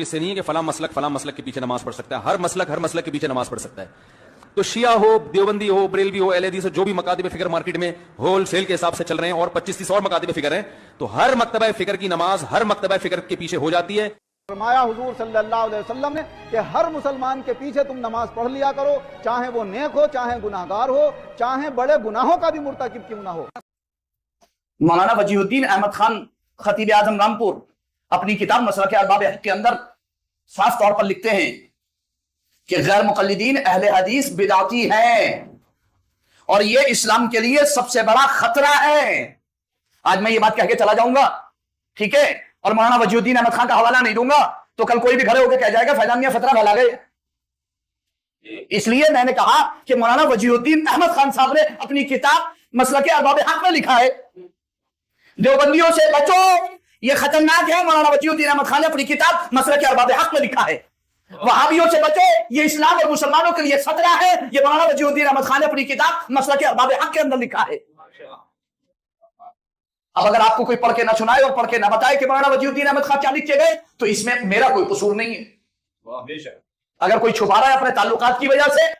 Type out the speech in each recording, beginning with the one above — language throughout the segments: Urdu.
اس سے نہیں ہے کہ فلاں مسلک کے پیچھے نماز پڑھ سکتا ہے. ہر مسلک کے پیچھے نماز پڑھ سکتا ہے. تو شیعہ ہو, دیوبندی ہو, بریلوی ہو, اہل حدیث ہو, جو بھی مکاتب فکر مارکیٹ میں ہول سیل کے حساب سے چل رہے ہیں اور 25-30 اور مکاتب فکر ہیں, تو ہر مکتبہ فکر کی نماز ہر مکتبہ فکر کے پیچھے ہو جاتی ہے. فرمایا حضور صلی اللہ علیہ وسلم نے کہ ہر مسلمان کے پیچھے تم نماز پڑھ لیا کرو, چاہے وہ نیک ہو, چاہے گناہگار ہو, چاہے بڑے گناہوں کا بھی مرتکب کیوں نہ ہو. مولانا وجیہ الدین احمد خان خطیب اعظم رامپور اپنی کتاب مسلک ارباب حق کے اندر صاف طور پر لکھتے ہیں کہ غیر مقلدین اہل حدیث بدعتی ہیں اور یہ اسلام کے لیے سب سے بڑا خطرہ ہے. آج میں یہ بات کہہ کے چلا جاؤں گا, ٹھیک ہے, اور مولانا وجیہ الدین احمد خان کا حوالہ نہیں دوں گا تو کل کوئی بھی کھڑے ہو کے کہہ جائے گا فیضان میاں فترہ پھیلا گئے. اس لیے میں نے کہا کہ مولانا وجیہ الدین احمد خان صاحب نے اپنی کتاب مسلک ارباب حق میں لکھا ہے دیوبندیوں سے بچو, یہ خطرناک ہے. مولانا وجیہ الدین احمد خان نے اپنی کتاب مسلک ارباب حق میں لکھا ہے. وہابیوں سے بچو, یہ اسلام اور مسلمانوں کے لیے خطرہ ہے. یہ مولانا وجیہ الدین احمد خان نے اپنی کتاب مسلک ارباب حق کے اندر لکھا ہے. اب اگر آپ کو کوئی پڑھ کے نہ سنائے اور پڑھ کے نہ بتائے کہ مولانا وجیہ الدین احمد خان کیا لکھ کے گئے, تو اس میں میرا کوئی قصور نہیں ہے. اگر کوئی چھپا رہا ہے اپنے تعلقات کی وجہ سے,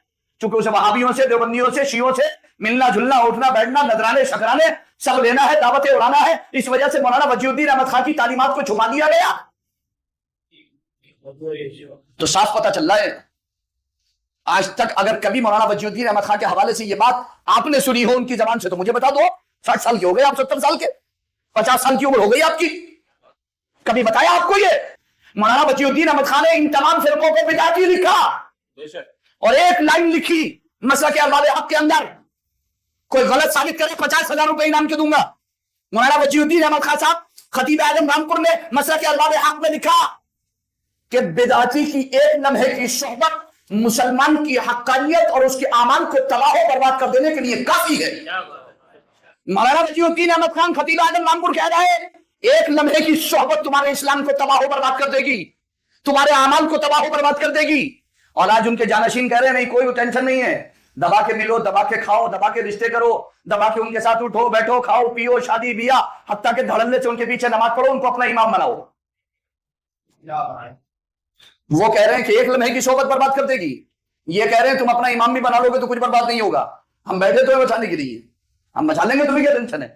چونکہ اسے وہابیوں سے, دیوبندیوں سے, شیعوں سے ملنا جلنا, اٹھنا بیٹھنا, نذرانے شکرانے سب لینا ہے, دعوتیں اڑانا ہے, اس وجہ سے مولانا وجیہ الدین احمد خان کی تعلیمات کو چھپا دیا گیا. تو صاف پتہ چل رہا ہے آج تک اگر کبھی مولانا وجیہ الدین احمد خان کے حوالے سے یہ بات آپ نے سنی ہو ان کی زبان سے تو مجھے بتا دو. 60 سال کے ہو گئے آپ, 70 سال کے, 50 سال کی عمر ہو گئی آپ کی, کبھی بتایا آپ کو یہ؟ مولانا وجیہ الدین احمد خان نے ان تمام فرقوں کو بدعتی لکھا اور ایک لائن لکھی مسلک ارباب حق کے اندر, کوئی غلط ثابت کرے 50,000 روپے انعام کے دوں گا. مولانا وجیہ الدین احمد خان صاحب خطیب اعظم رامپور نے مسلک ارباب حق میں لکھا کہ بدعتی کی ایک لمحے کی صحبت مسلمان کی حقانیت اور اس کے اعمال کو تباہ و برباد کر دینے کے لیے کافی ہے. مولانا وجیہ الدین احمد خان خطیب اعظم رامپور کہہ رہا ہے ایک لمحے کی صحبت تمہارے اسلام کو تباہ و برباد کر دے گی, تمہارے اعمال کو تباہ و برباد کر دے گی. اور آج ان کے جانشین کہہ رہے ہیں نہیں کوئی ٹینشن نہیں ہے, دبا کے ملو, دبا کے کھاؤ, دبا کے رشتے کرو, دبا کے ان کے ساتھ اٹھو بیٹھو, کھاؤ پیو, شادی بیاہ, حتیٰ کہ دھڑلے سے ان کے پیچھے نماز پڑھو, ان کو اپنا امام بناؤ. وہ کہہ رہے ہیں کہ ایک لمحے کی صحبت برباد کر دے گی, یہ کہہ رہے ہیں تم اپنا امام بھی بنا لو گے تو کچھ برباد نہیں ہوگا. ہم بیٹھے تو بچانے کے لیے, ہم بچا لیں گے, تمہیں کیا ٹینشن ہے.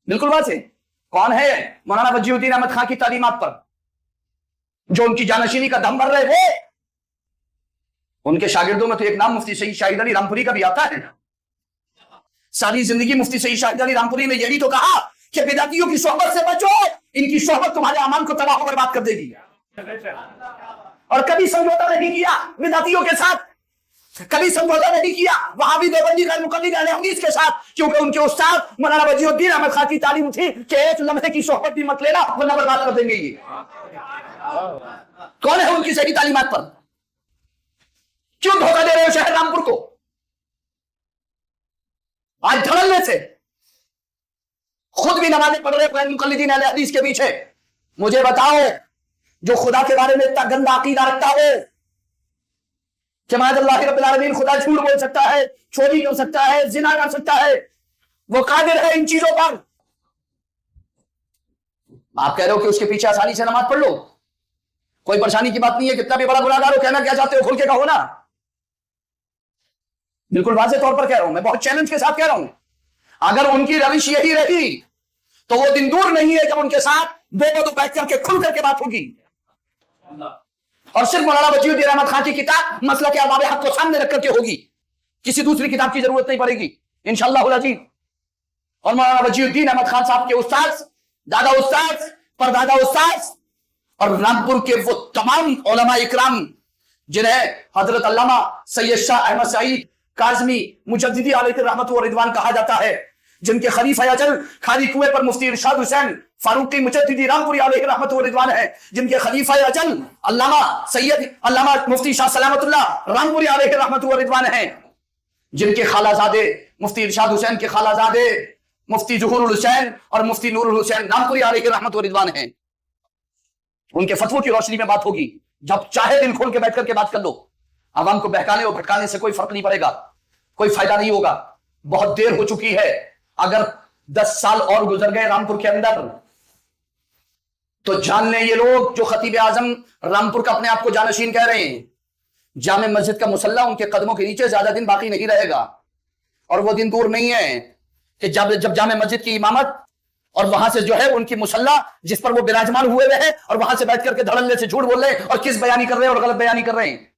بالکل بات ہے. کون ہے مولانا وجیہ الدین احمد خان کی تعلیمات پر جو ان کی جانشینی کا دم بھر رہے تھے؟ ان کے شاگردوں میں تو ایک نام مفتی سعید شاہد علی رامپوری کا بھی آتا ہے. ساری زندگی مفتی سعید شاہد علی رامپوری نے یہی تو کہا کہ بدعتیوں کی صحبت سے بچو, ان کی صحبت تمہارے اعمال کو تباہ و برباد کر دے گی. اور کبھی سمجھوتا نہیں کیا بدعتیوں کے ساتھ, کبھی سمجھوتا نہیں کیا وہابی دیوبندی غیر مقلد اہل حدیث کے ساتھ, کیونکہ ان کے استاد مولانا وجیہ الدین احمد خان کی تعلیم تھی کہ ایک لمحے کی صحبت بھی مت لینا ورنہ برباد کر دیں گے. یہ کون ہے ان کی صحیح تعلیمات پر؟ کیوں دھوکہ دے رہے ہو شہر رامپور کو؟ آج دھڑلنے سے خود بھی نمازیں پڑھ رہے غیر مقلدین اہل حدیث کے پیچھے. مجھے بتاؤ جو خدا کے بارے میں اتنا گندا عقیدہ رکھتا ہو کہ معاذ اللہ رب العالمین خدا جھوٹ بول سکتا ہے, چوری کر سکتا ہے, زنا کر سکتا ہے, وہ قادر ہے ان چیزوں پر. آپ کہہ رہے ہو کہ اس کے پیچھے آسانی سے نماز پڑھ لو, کوئی پریشانی کی بات نہیں ہے. کتنا بھی بڑا گناہگار ہو, کہنا کیا چاہتے ہو کھل کے کہو نا. بالکل واضح طور پر کہہ رہا ہوں, میں بہت چیلنج کے ساتھ کہہ رہا ہوں. اگر ان کی روش یہی رہی تو وہ دن دور نہیں ہے جب ان کے ساتھ دو بیٹھ کر کے کھل کر کے بات ہوگی. اور صرف مولانا وجیہ الدین احمد خان کی کتاب مسلک ارباب حق کو سامنے رکھ کر کے ہوگی, کسی دوسری کتاب کی ضرورت نہیں پڑے گی انشاءاللہ العزیز. اور مولانا وجیہ الدین احمد خان صاحب کے استاد, دادا استاد, پردادا استاد اور رامپور کے وہ تمام علماء اکرام جنہیں حضرت علامہ سید شاہ احمد سعید کاظمی مجددی علیہ رحمت و رضوان کہا جاتا ہے, جن کے خلیفہ اجل کھاری کنویں پر مفتی ارشاد حسین فاروقی مجددی رامپوری علیہ رحمت و رضوان ہے, جن کے خلیفہ اجل علامہ مفتی شاہ سلامت اللہ رامپوری علیہ رحمت و رضوان ہیں, جن کے خالہ زادے مفتی ارشاد حسین کے خالہ زادے مفتی ظہور الحسین اور مفتی نور الحسین رامپوری علیہ رحمت و رضوان ہیں. ان کے فتووں کی روشنی میں بات ہوگی, جب چاہے دل کھول کے بیٹھ کر کے بات کر لو. عوام کو بہکانے اور بھٹکانے سے کوئی فرق نہیں پڑے گا, کوئی فائدہ نہیں ہوگا. بہت دیر ہو چکی ہے. اگر 10 سال اور گزر گئے رامپور کے اندر تو جان لیں یہ لوگ جو خطیب اعظم رامپور کا اپنے آپ کو جانشین کہہ رہے ہیں، جامع مسجد کا مصلی ان کے قدموں کے نیچے زیادہ دن باقی نہیں رہے گا، اور وہ دن دور نہیں ہے کہ جب جامع مسجد کی امامت اور وہاں سے جو ہے ان کی مصلی جس پر وہ براجمان ہوئے ہیں اور وہاں سے بیٹھ کر کے دھڑلے سے جھوٹ بول رہے ہیں اور کس بیانی کر رہے ہیں اور غلط بیانی کر رہے ہیں،